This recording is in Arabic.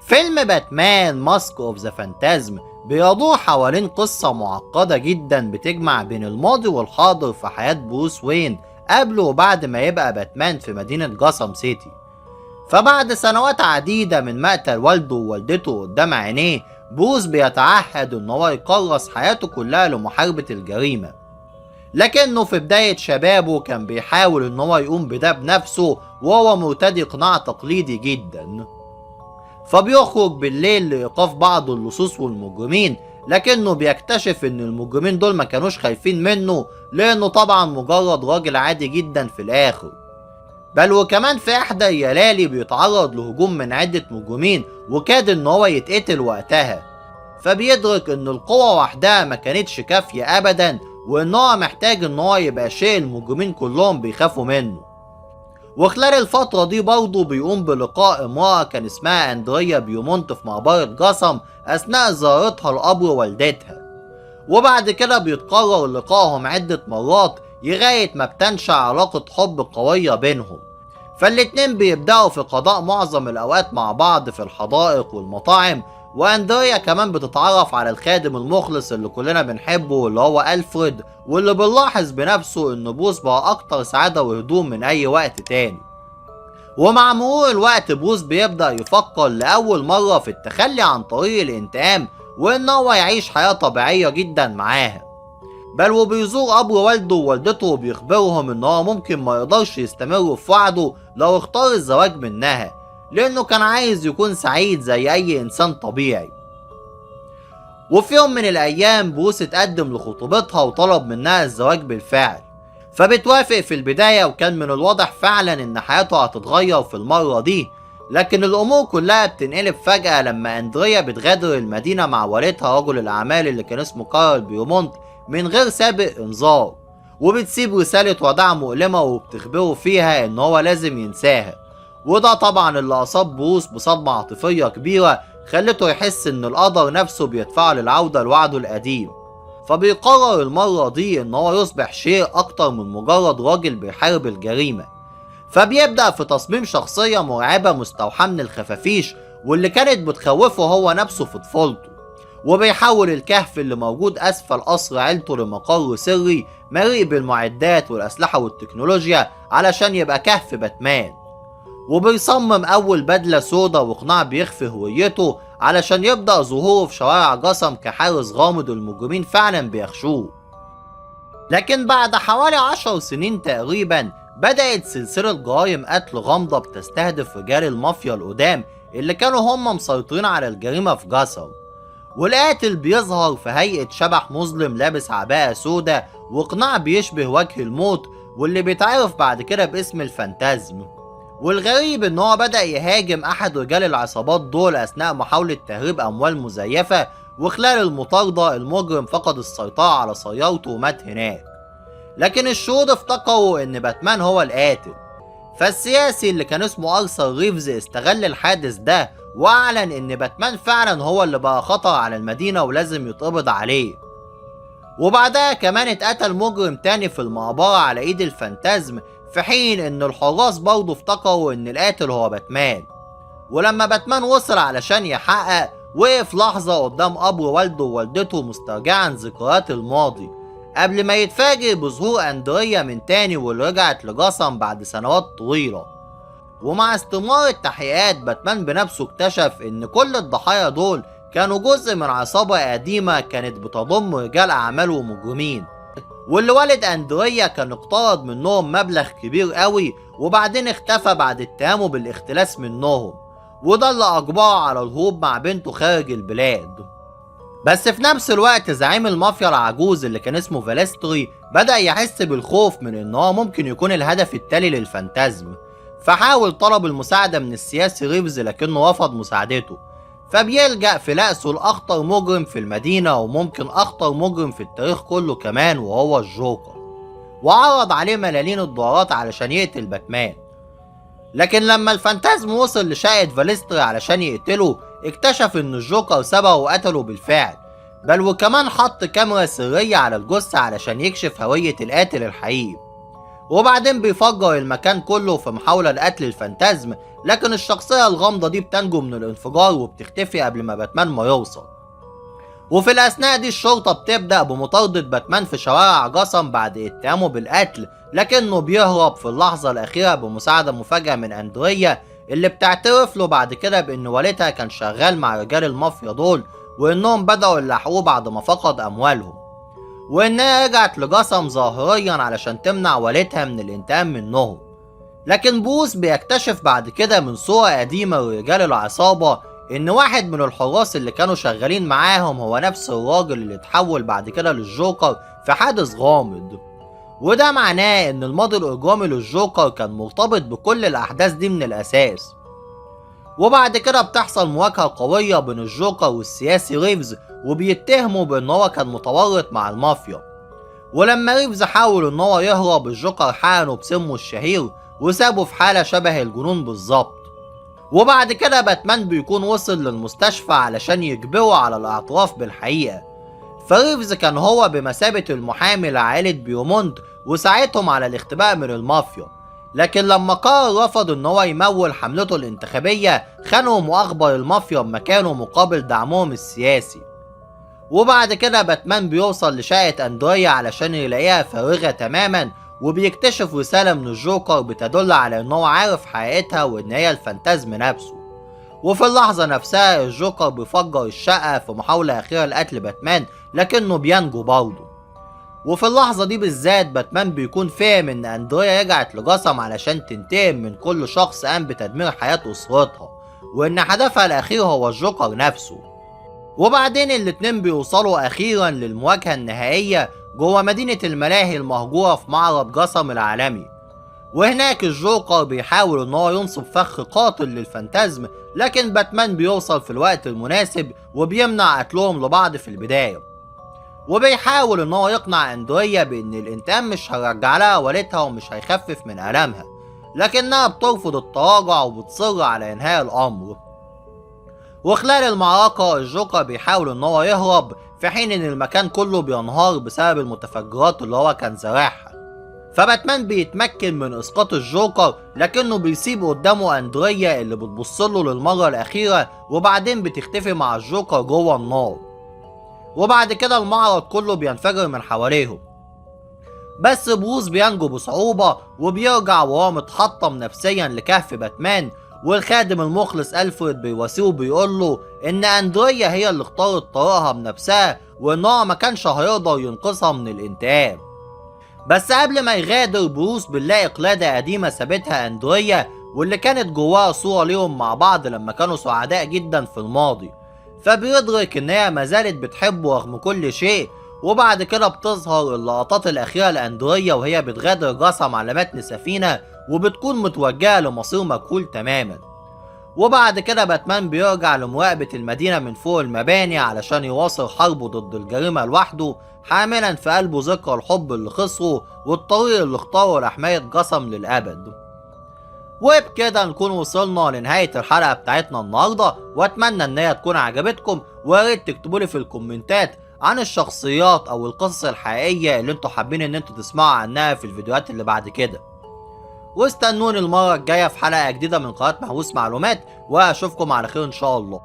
فيلم باتمان ماسك اوف ذا فانتازم بيدور حوالين قصة معقدة جدا بتجمع بين الماضي والحاضر في حياة بروس وين قبل وبعد ما يبقى باتمان في مدينة جاثام سيتي. فبعد سنوات عديدة من مقتل والده ووالدته قدام عينيه، بروس بيتعهد ان هو يكرس حياته كلها لمحاربة الجريمة، لكنه في بداية شبابه كان بيحاول ان هو يقوم بده بنفسه وهو مرتدي قناع تقليدي جدا. فبيخرج بالليل لإيقاف بعض اللصوص والمجرمين، لكنه بيكتشف ان المجرمين دول ما كانوش خايفين منه، لانه طبعا مجرد راجل عادي جدا في الاخر. بل وكمان في احدى الليالي بيتعرض لهجوم من عدة مجرمين وكاد ان هو يتقتل وقتها. فبيدرك ان القوة وحدها ما كانتش كافية ابدا، وان هو محتاج ان هو يبقى شيء المجرمين كلهم بيخافوا منه. وخلال الفترة دي برضه بيقوم بلقاء امرأة كان اسمها اندريا بيومونت في مقبرة جاثام اثناء زيارتها لقبر والدتها. وبعد كده بيتكرر لقائهم عدة مرات لغاية ما بتنشأ علاقة حب قوية بينهم. فالاتنين بيبدأوا في قضاء معظم الأوقات مع بعض في الحدائق والمطاعم، وأندريا كمان بتتعرف على الخادم المخلص اللي كلنا بنحبه واللي هو ألفريد، واللي بنلاحظ بنفسه إن بروس بقى أكتر سعادة وهدوء من أي وقت تاني. ومع مرور الوقت بروس بيبدأ يفكر لأول مرة في التخلي عن طريق الانتقام، وإن هو يعيش حياة طبيعية جدا معاها. بل وبيزور قبر والده ووالدته وبيخبرهم ان هو ممكن ما يقدرش يستمر في وعده لو اختار الزواج منها، لانه كان عايز يكون سعيد زي اي انسان طبيعي. وفي يوم من الايام بروس اتقدم لخطوبتها وطلب منها الزواج بالفعل. فبتوافق في البداية، وكان من الواضح فعلا ان حياته هتتغير في المرة دي. لكن الامور كلها بتنقلب فجأة لما اندريا بتغادر المدينة مع والدها رجل الاعمال اللي كان اسمه كارل بيومونت من غير سابق انذار، وبتسيب رسالة وداع مؤلمة وبتخبره فيها ان هو لازم ينساها. وده طبعا اللي اصاب بروس بصدمة عاطفية كبيرة خلته يحس ان القدر نفسه بيدفعه للعودة لوعده القديم. فبيقرر المرة دي ان هو يصبح شيء اكتر من مجرد راجل بيحارب الجريمة. فبيبدأ في تصميم شخصية مرعبة مستوحاة من الخفافيش واللي كانت بتخوفه هو نفسه في طفولته. وبيحول الكهف اللي موجود أسفل قصر عيلته لمقر سري مليء بالمعدات والأسلحة والتكنولوجيا علشان يبقى كهف باتمان. وبيصمم أول بدلة سودا وقناع بيخفي هويته علشان يبدأ ظهوره في شوارع جاثام كحارس غامض المجرمين فعلا بيخشوه. لكن بعد حوالي 10 سنين تقريبا بدأت سلسلة جرائم قتل غامضة بتستهدف رجال المافيا القدام اللي كانوا هم مسيطرين على الجريمة في جاثام. والقاتل بيظهر في هيئة شبح مظلم لابس عباءة سودا وقناع بيشبه وجه الموت، واللي بيتعرف بعد كده باسم الفانتازم. والغريب ان هو بدأ يهاجم احد رجال العصابات دول اثناء محاولة تهريب اموال مزيفة، وخلال المطاردة المجرم فقد السيطرة على سيارته ومات هناك. لكن الشهود افتكروا ان باتمان هو القاتل. فالسياسي اللي كان اسمه ارثر ريفز استغل الحادث ده واعلن ان باتمان فعلا هو اللي بقى خطر على المدينة ولازم يتقبض عليه. وبعدها كمان اتقتل مجرم تاني في المقبرة على ايد الفانتازم، في حين ان الحراس برضه افتكروا ان القاتل هو باتمان. ولما باتمان وصل علشان يحقق وقف لحظة قدام قبر والده ووالدته مسترجعا ذكريات الماضي، قبل ما يتفاجئ بظهور اندريا من تاني واللي رجعت لجاثام بعد سنوات طويلة. ومع استمرار التحقيقات باتمان بنفسه اكتشف ان كل الضحايا دول كانوا جزء من عصابة قديمة كانت بتضم رجال اعمال ومجرمين، واللي والد اندريا كان اقترض منهم مبلغ كبير قوي وبعدين اختفى بعد اتهامه بالاختلاس منهم، وده اللي اجبره على الهروب مع بنته خارج البلاد. بس في نفس الوقت زعيم المافيا العجوز اللي كان اسمه فالستري بدأ يحس بالخوف من ان هو ممكن يكون الهدف التالي للفانتازم. فحاول طلب المساعدة من السياسي ريفز لكنه رفض مساعدته. فبيلجأ في لأسه لأخطر مجرم في المدينة وممكن أخطر مجرم في التاريخ كله كمان، وهو الجوكر. وعرض عليه ملالين الدولارات علشان يقتل باتمان. لكن لما الفانتازم وصل لشقة فالستري علشان يقتله اكتشف ان الجوكر سبقه وقتله بالفعل، بل وكمان حط كاميرا سرية على الجثة علشان يكشف هوية القاتل الحقيقي. وبعدين بيفجر المكان كله في محاولة لقتل الفانتازم، لكن الشخصية الغامضة دي بتنجو من الانفجار وبتختفي قبل ما باتمان ما يوصل. وفي الأثناء دي الشرطة بتبدأ بمطاردة باتمان في شوارع جاثام بعد اتهامه بالقتل، لكنه بيهرب في اللحظة الأخيرة بمساعدة مفاجئة من أندريا اللي بتعترف له بعد كده بإن والدها كان شغال مع رجال المافيا دول، وإنهم بدأوا يلاحقوه بعد ما فقد أموالهم، وإنها رجعت لجاثام ظاهريا علشان تمنع والدها من الانتقام منهم. لكن بروس بيكتشف بعد كده من صورة قديمة لرجال العصابة إن واحد من الحراس اللي كانوا شغالين معاهم هو نفس الراجل اللي اتحول بعد كده للجوكر في حادث غامض، وده معناه إن الماضي الإجرامي للجوكر كان مرتبط بكل الأحداث دي من الأساس. وبعد كده بتحصل مواجهة قوية بين الجوكر والسياسي ريفز، وبيتهموا بإن هو كان متورط مع المافيا، ولما ريفز حاول إن هو يهرب الجوكر حقنه بسمه الشهير وسابه في حالة شبه الجنون بالظبط. وبعد كده باتمان بيكون وصل للمستشفى علشان يجبره على الاعتراف بالحقيقة، فريفز كان هو بمثابة المحامي لعائلة بيومونت وساعدهم على الاختباء من المافيا، لكن لما قرر رفض ان هو يمول حملته الانتخابية خانهم واخبر المافيا بمكانه مقابل دعمهم السياسي. وبعد كده باتمان بيوصل لشقة أندريا علشان يلاقيها فارغة تماما، وبيكتشف رسالة من الجوكر بتدل على ان هو عارف حقيقتها وان هي الفانتازم نفسه. وفي اللحظة نفسها الجوكر بيفجر الشقة في محاولة أخيرة لقتل باتمان، لكنه بينجو برضه. وفي اللحظة دي بالذات باتمان بيكون فاهم ان أندريا رجعت لجاثام علشان تنتقم من كل شخص قام بتدمير حياة أسرتها، وان هدفها الأخير هو الجوكر نفسه. وبعدين الاتنين بيوصلوا أخيرا للمواجهة النهائية جوه مدينة الملاهي المهجورة في معرض جاثام العالمي، وهناك الجوكر بيحاول ان هو ينصب فخ قاتل للفانتازم، لكن باتمان بيوصل في الوقت المناسب وبيمنع قتلهم لبعض في البداية، وبيحاول ان هو يقنع أندريا بان الانتقام مش هيرجع لها والدها ومش هيخفف من ألمها، لكنها بترفض التراجع وبتصر على انهاء الامر. وخلال المعركة الجوكر بيحاول ان هو يهرب في حين ان المكان كله بينهار بسبب المتفجرات اللي هو كان زارعها، فباتمان بيتمكن من اسقاط الجوكر، لكنه بيسيب قدامه أندريا اللي بتبصله للمرة الأخيرة وبعدين بتختفي مع الجوكر جوه النار. وبعد كده المعرض كله بينفجر من حواليهم، بس بروس بينجو بصعوبة وبيرجع وهو متحطم نفسيا لكهف باتمان، والخادم المخلص ألفريد بيواسيه وبيقوله إن أندريا هي اللي اختارت طريقها بنفسها وإن هو ما كانش هيقدر ينقذها من الانتقام. بس قبل ما يغادر بروس بنلاقي قلادة قديمة سابتها أندريا واللي كانت جواها صورة ليهم مع بعض لما كانوا سعداء جدا في الماضي، فبيدرك إن هي مازالت بتحبه رغم كل شيء. وبعد كده بتظهر اللقطات الأخيرة لأندريا وهي بتغادر جاثام على متن سفينة وبتكون متوجهة لمصير مجهول تماما. وبعد كده باتمان بيرجع لمراقبة المدينة من فوق المباني علشان يواصل حربه ضد الجريمة لوحده، حاملا في قلبه ذكرى الحب اللي خسره والطريق اللي اختاره لحماية جاثام للأبد. وبكده نكون وصلنا لنهاية الحلقة بتاعتنا النهاردة، واتمنى ان هي تكون عجبتكم، وياريت تكتبولي في الكومنتات عن الشخصيات او القصص الحقيقية اللي انتوا حابين ان انتوا تسمعوا عنها في الفيديوهات اللي بعد كده. واستنوني المرة الجاية في حلقة جديدة من قناة مهووس معلومات، واشوفكم على خير ان شاء الله.